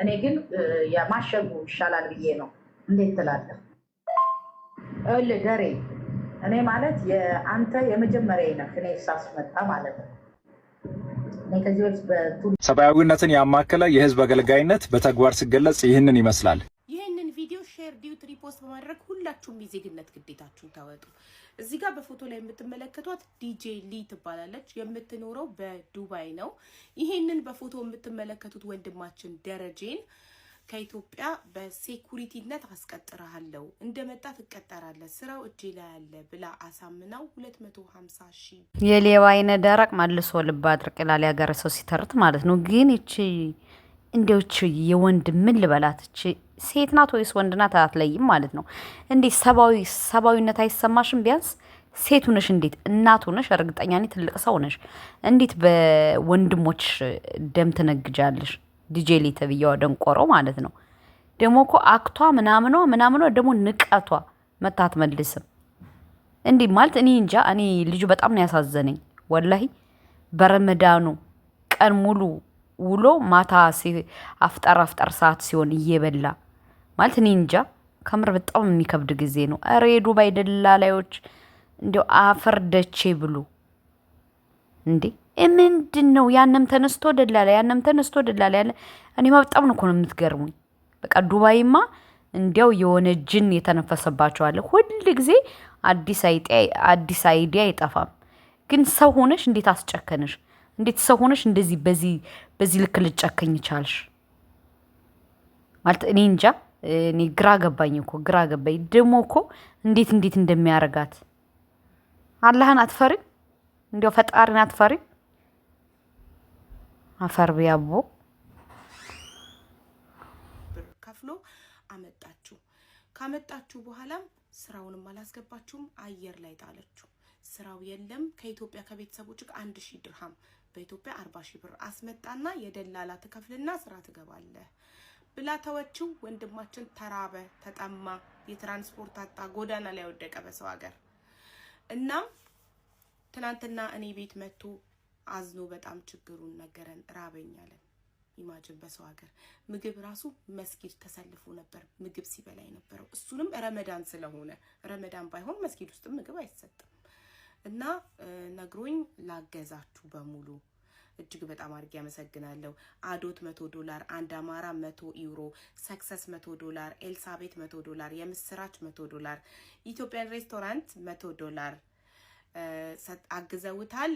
እኔ ግን የማሸጉ ይሻላል ብዬ ነው። እንዴት ትላለህ? ደሬ እኔ ማለት የአንተ የመጀመሪያ ነህ እኔ ሳስመጣ ማለት ነው። ሰብአዊነትን ያማከለ የህዝብ አገልጋይነት በተግባር ሲገለጽ ይህንን ይመስላል። ይህንን ቪዲዮ ሼር፣ ዲዩት፣ ሪፖስት በማድረግ ሁላችሁም የዜግነት ግዴታችሁን ታወጡ። እዚህ ጋር በፎቶ ላይ የምትመለከቷት ዲጄ ሊ ትባላለች። የምትኖረው በዱባይ ነው። ይሄንን በፎቶ የምትመለከቱት ወንድማችን ደረጀን ከኢትዮጵያ በሴኩሪቲነት አስቀጥራለሁ እንደመጣ ትቀጠራለህ ስራው እጄ ላይ አለ ብላ አሳምናው 250,000 የሌባ አይነ ደረቅ መልሶ ልብ አድርቅ ይላል ያገረ ሰው ሲተርት ማለት ነው። ግን እቺ እንደውች የወንድ ምን ልበላት? እቺ ሴት ናት ወይስ ወንድ ናት አትለይም ማለት ነው። እንዴ ሰባዊነት አይሰማሽም? ቢያንስ ሴት ሆነሽ እንዴት እናት ሆነሽ እርግጠኛ ነኝ ትልቅ ሰው ነሽ። እንዴት በወንድሞች ደም ትነግጃለሽ? ዲጄ ሊ ተብያው ደንቆሮ ማለት ነው። ደሞ እኮ አክቷ ምናምኗ ደሞ ንቀቷ መታት መልስም እንዴ ማለት እኔ እንጃ። እኔ ልጁ በጣም ነው ያሳዘነኝ ወላሂ። በረመዳኑ ቀን ሙሉ ውሎ ማታ አፍጠር ሰዓት ሲሆን እየበላ ማለት እኔ እንጃ። ከምር በጣም የሚከብድ ጊዜ ነው። አሬ ዱባይ ደላላዮች እንዴው አፈርደቼ ብሉ እንዴ! ምንድነው? ያንም ተነስቶ ደላላ ያለ እኔ በጣም ነው የምትገርሙኝ። በቃ ዱባይማ እንዲያው የሆነ ጅን የተነፈሰባቸው አለ። ሁሉ ጊዜ አዲስ አይዲያ አይጠፋም። ግን ሰው ሆነሽ እንዴት አስጨከነሽ? እንዴት ሰው ሆነሽ እንደዚህ በዚህ ልክ ልጨከኝ ቻልሽ? ማለት እኔ እንጃ። እኔ ግራ ገባኝ። ደሞ እኮ እንዴት እንደሚያረጋት አላህን አትፈሪ? እንዴው ፈጣሪን አትፈሪ? አፈር ቢያቦ ከፍሎ ካመጣችሁ በኋላም ስራውንም አላስገባችሁም፣ አየር ላይ ጣለችው። ስራው የለም። ከኢትዮጵያ ከቤተሰቦች 1000 ድርሃም በኢትዮጵያ 40,000 ብር አስመጣና የደላላ ተከፍልና ስራ ትገባለህ ብላ ተወችው። ወንድማችን ተራበ፣ ተጠማ፣ የትራንስፖርት አጣ፣ ጎዳና ላይ ወደቀ በሰው ሀገር እና ትናንትና እኔ ቤት መጥቶ አዝኖ በጣም ችግሩን ነገረን። ራበኝ አለን። ኢማጂን በሰው ሀገር ምግብ ራሱ መስጊድ ተሰልፎ ነበር ምግብ ሲበላ የነበረው። እሱንም ረመዳን ስለሆነ ረመዳን ባይሆን መስጊድ ውስጥ ምግብ አይሰጥም። እና ነግሮኝ ላገዛችሁ በሙሉ እጅግ በጣም አድርጌ ያመሰግናለሁ። አዶት $100፣ አንድ አማራ €100፣ ሰክሰስ $100፣ ኤልሳቤት $100፣ የምስራች $100፣ ኢትዮጵያን ሬስቶራንት $100 አግዘውታል።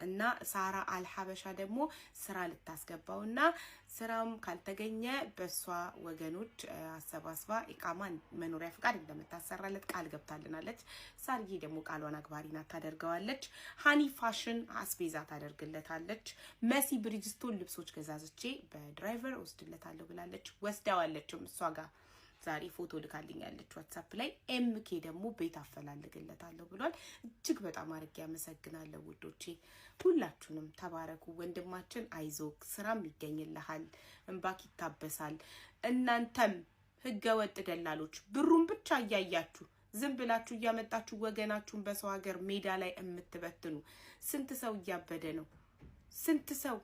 እና ሳራ አልሐበሻ ደግሞ ስራ ልታስገባውና ስራም ካልተገኘ በሷ ወገኖች አሰባስባ ኢቃማ መኖሪያ ፍቃድ እንደምታሰራለት ቃል ገብታልናለች። ሳርዬ ደግሞ ቃሏን አክባሪና ታደርገዋለች። ሃኒ ፋሽን አስቤዛ ታደርግለታለች። መሲ ብሪጅስቶን ልብሶች ገዛዝቼ በድራይቨር ወስድለታለሁ ብላለች። ወስዳዋለችም እሷ ጋር ዛሬ ፎቶ ልካልኛለች ዋትስአፕ ላይ። ኤምኬ ደግሞ ቤት አፈላልግለታለሁ ብሏል። እጅግ በጣም አድርጌ ያመሰግናለሁ ውዶቼ። ሁላችሁንም ተባረኩ። ወንድማችን አይዞክ፣ ስራም ይገኝልሃል፣ እንባክ ይታበሳል። እናንተም ህገ ወጥ ደላሎች ብሩን ብቻ እያያችሁ ዝም ብላችሁ እያመጣችሁ ወገናችሁን በሰው ሀገር ሜዳ ላይ የምትበትኑ ስንት ሰው እያበደ ነው። ስንት ሰው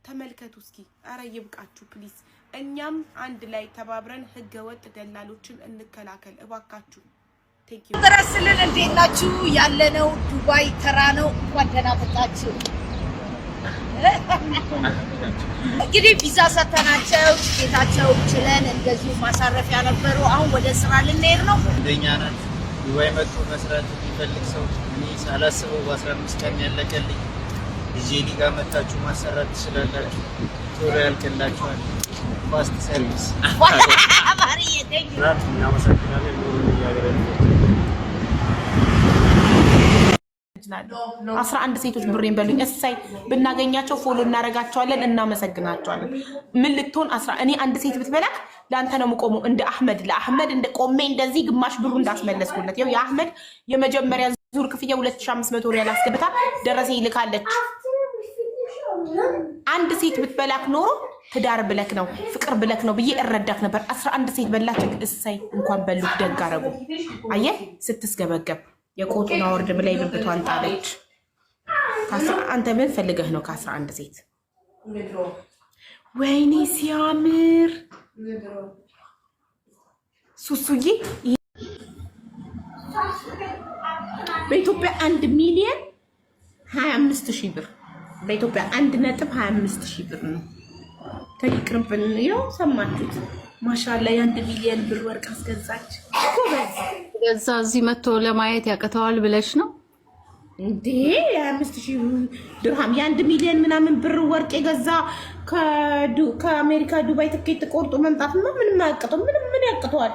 ተመልከቱ እስኪ። አረ ይብቃችሁ ፕሊዝ። እኛም አንድ ላይ ተባብረን ህገ ወጥ ደላሎችን እንከላከል እባካችሁ። ቴንክ ዩ ድረስልን። እንዴት ናችሁ? ያለነው ዱባይ ተራ ነው። እንኳን ደህና መጣችሁ። እንግዲህ ቪዛ ሰተናቸው ጌታቸው ችለን እንደዚሁ ማሳረፊያ ነበሩ። አሁን ወደ ስራ ልንሄድ ነው። እንደኛ ናት ዱባይ መጥቶ መስራት የሚፈልግ ሰው እኔ ሳላስበው በ15 ቀን ያለቀልኝ ዲጄ ሊ ጋር መጣችሁ ማሰራት ትችላላችሁ። ቶሎ ያልከላችኋል። ፋስት ሰርቪስ አማርዬ ቴንክ ዩ ናት። እናመሰግናለን። ኑሩን እያገረን 11 ሴቶች ብሬን በሉኝ። እሳይ ብናገኛቸው ፎሎ እናረጋቸዋለን፣ እናመሰግናቸዋለን። ምን ልትሆን እኔ አንድ ሴት ብትበላክ ለአንተ ነው የምቆመው። እንደ አህመድ ለአህመድ እንደ ቆሜ እንደዚህ ግማሽ ብሩ እንዳስመለስኩለት። ያው የአህመድ የመጀመሪያ ዙር ክፍያ 2500 ሪያል አስገብታ ደረሰ ይልካለች። አንድ ሴት ብትበላክ ኖሮ ትዳር ብለክ ነው ፍቅር ብለክ ነው ብዬ እረዳክ ነበር። 11 ሴት በላች። እሳይ እንኳን በሉክ ደግ አረጉ። አየህ ስትስገበገብ የቆጡን አወርድ ብላይ ብብቷን ጣለች። አንተ ምን ፈልገህ ነው ከ11 ሴት? ወይኔ ሲያምር ሱሱዬ በኢትዮጵያ 1 ሚሊዮን 25,000 ብር በኢትዮጵያ 1.25 ብር ነው። ተይቅርብን ነው ሰማችሁት? ማሻአላ የ1 ሚሊዮን ብር ወርቅ አስገዛች። ገዛ እዚህ መጥቶ ለማየት ያቅተዋል ብለሽ ነው እንዴ? 25,000 ድርሃም የ1 ሚሊዮን ምናምን ብር ወርቅ የገዛ ከአሜሪካ ዱባይ ትኬት ቆርጦ መምጣት ነው። ምንም አያቅተው። ምን ያቅተዋል?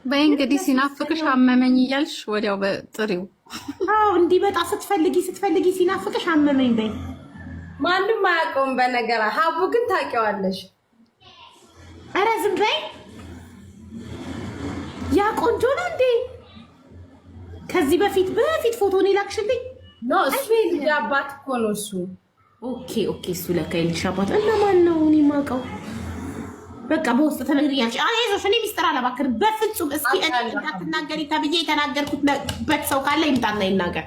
በይ እንግዲህ ሲናፍቅሽ አመመኝ እያልሽ ወዲያው በጥሪው እንዲመጣ ስትፈልጊ ሲናፍቅሽ አመመኝ በይ። ማንም አያውቀውም። በነገራ ሀቡ ግን ታውቂዋለሽ። ኧረ ዝም በይ። ያ ቆንጆ ነው እንዴ? ከዚህ በፊት ፎቶን ይላክሽልኝ? ኖ እሱ የልጅ አባት እኮ ነው እሱ። ኦኬ እሱ ለካ የልጅ አባት። እና ማን ነው? እኔ የማውቀው በቃ በውስጥ ተነግሪያለሽ። አይዞሽ፣ እኔ ሚስጥር አላባክርም በፍጹም። እስኪ እኔ እንዳትናገሪ ተብዬ የተናገርኩት ሰው ካለ ይምጣና ይናገር።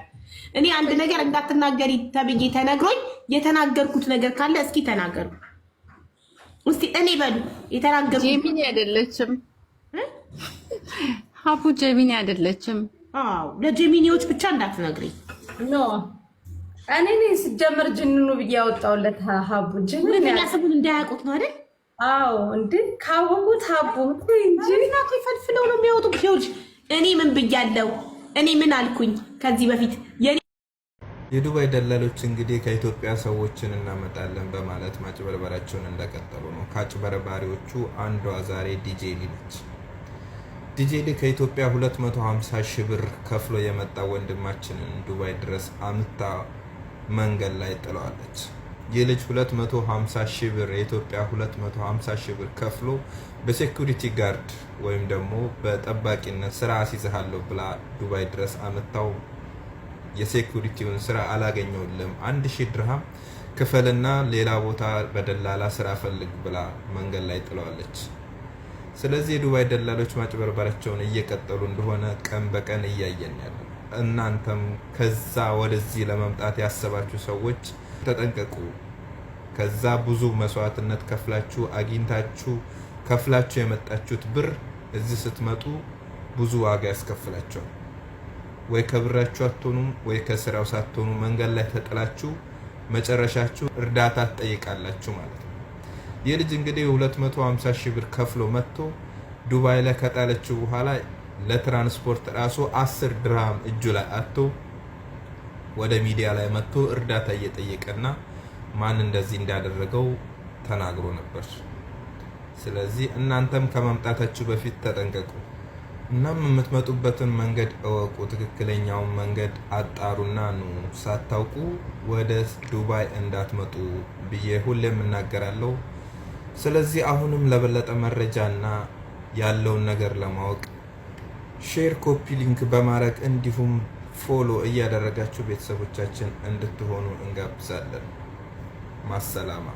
እኔ አንድ ነገር እንዳትናገሪ ተብዬ ተነግሮኝ የተናገርኩት ነገር ካለ እስኪ ተናገሩ። እስቲ እኔ በሉ የተናገርኩት። ጀሚኒ አይደለችም ሀቡ፣ ጀሚኒ አይደለችም። ለጀሚኒዎች ብቻ እንዳትነግሪ። ኖ እኔ ስጀምር ጅንኑ ብዬ ያወጣውለት ሀቡ ጅንኑ ስሙን እንዳያውቁት ነው አይደል? አዎ እንዴ ካወቁት ሀቡ እንጂ እናቴ ፈልፍለው ነው የሚያወጡት። ይኸውልሽ እኔ ምን ብያለሁ? እኔ ምን አልኩኝ? ከዚህ በፊት የዱባይ ደላሎች እንግዲህ ከኢትዮጵያ ሰዎችን እናመጣለን በማለት ማጭበርበራቸውን እንደቀጠሉ ነው። ከአጭበርባሪዎቹ አንዷ ዛሬ ዲጄሊ ነች። ዲጄሊ ከኢትዮጵያ 250,000 ብር ከፍሎ የመጣ ወንድማችንን ዱባይ ድረስ አምታ መንገድ ላይ ጥለዋለች። ይህ ልጅ 250,000 ብር የኢትዮጵያ 250,000 ብር ከፍሎ በሴኩሪቲ ጋርድ ወይም ደግሞ በጠባቂነት ስራ አስይዝሃለሁ ብላ ዱባይ ድረስ አምታው የሴኩሪቲውን ስራ አላገኘውልም፣ 1000 ድርሃም ክፈልና ሌላ ቦታ በደላላ ስራ ፈልግ ብላ መንገድ ላይ ጥለዋለች። ስለዚህ የዱባይ ደላሎች ማጭበርበራቸውን እየቀጠሉ እንደሆነ ቀን በቀን እያየን ያለ። እናንተም ከዛ ወደዚህ ለመምጣት ያሰባችሁ ሰዎች ተጠንቀቁ። ከዛ ብዙ መስዋዕትነት ከፍላችሁ አግኝታችሁ ከፍላችሁ የመጣችሁት ብር እዚህ ስትመጡ ብዙ ዋጋ ያስከፍላችኋል። ወይ ከብራችሁ አትሆኑም፣ ወይ ከስራው ሳትሆኑ መንገድ ላይ ተጥላችሁ መጨረሻችሁ እርዳታ ትጠይቃላችሁ ማለት ነው። ይህ ልጅ እንግዲህ 250,000 ብር ከፍሎ መጥቶ ዱባይ ላይ ከጣለችው በኋላ ለትራንስፖርት ራሱ 10 ድርሃም እጁ ላይ አጥቶ ወደ ሚዲያ ላይ መጥቶ እርዳታ እየጠየቀና ማን እንደዚህ እንዳደረገው ተናግሮ ነበር። ስለዚህ እናንተም ከመምጣታችሁ በፊት ተጠንቀቁ። እናም የምትመጡበትን መንገድ እወቁ። ትክክለኛውን መንገድ አጣሩና ኑ። ሳታውቁ ወደ ዱባይ እንዳትመጡ ብዬ ሁሌም እናገራለሁ። ስለዚህ አሁንም ለበለጠ መረጃና ያለውን ነገር ለማወቅ ሼር፣ ኮፒ ሊንክ በማድረግ እንዲሁም ፎሎ እያደረጋችሁ ቤተሰቦቻችን እንድትሆኑ እንጋብዛለን። ማሰላማ